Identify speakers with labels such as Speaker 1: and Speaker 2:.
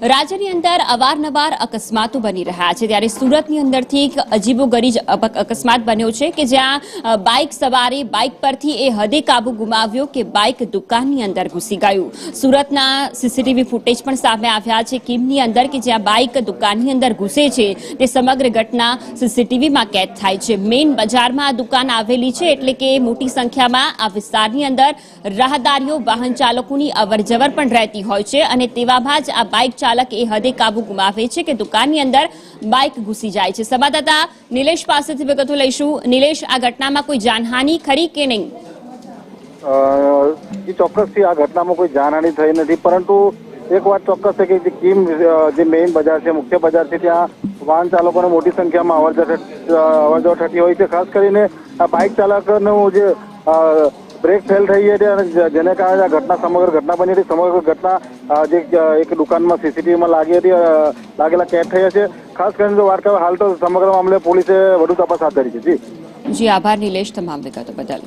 Speaker 1: રાજ્યની અંદર અવારનવાર અકસ્માતો બની રહ્યા છે ત્યારે સુરતની અંદરથી એક અજીબોગરીબ અકસ્માત બન્યો છે કે જ્યાં બાઇક સવારે બાઇક પરથી એ હદે કાબુ ગુમાવ્યો કે બાઇક દુકાનની અંદર ઘૂસી ગયું। સુરતના સીસીટીવી ફૂટેજ પણ સામે આવ્યા છે કિમની અંદર કે જ્યાં બાઇક દુકાનની અંદર ઘૂસે છે તે સમગ્ર ઘટના સીસીટીવીમાં કેદ થાય છે। મેઇન બજારમાં આ દુકાન આવેલી છે એટલે કે મોટી સંખ્યામાં આ વિસ્તારની અંદર રાહદારીઓ વાહન ચાલકોની અવરજવર પણ રહેતી હોય છે અને તેવામાં જ આ બાઇક ચાલક એ હદે કાબુ ગુમાવે છે કે દુકાનની અંદર બાઇક ઘૂસી જાય છે। સંવાદદાતા નિલેશ પાસેથી વિગતો લઈશું। નિલેશ, આ ઘટનામાં કોઈ જાનહાનિ ખરી કે નહીં?
Speaker 2: ચોક્કસથી આ ઘટનામાં કોઈ જાનહાનિ થઈ નથી, પરંતુ એક વાત ચોક્કસ છે કે કિમ જે મેઇન બજાર છે, મુખ્ય બજાર છે, ત્યાં વાહન ચાલકોને મોટી સંખ્યામાં અવરજવર થતી હોય છે। ખાસ કરીને આ બાઇક ચાલકનું જે બ્રેક ફેલ થઈ હતી અને જેને કારણે આ ઘટના સમગ્ર ઘટના બની હતી। સમગ્ર ઘટના જે એક દુકાનમાં સીસીટીવીમાં લાગેલા કેદ થઈ છે। ખાસ કરીને જો વાત કરીએ હાલ તો સમગ્ર મામલે પોલીસે વધુ તપાસ હાથ ધરી છે।
Speaker 1: જી આભાર નિલેશ તમામ વિગતો બદલ।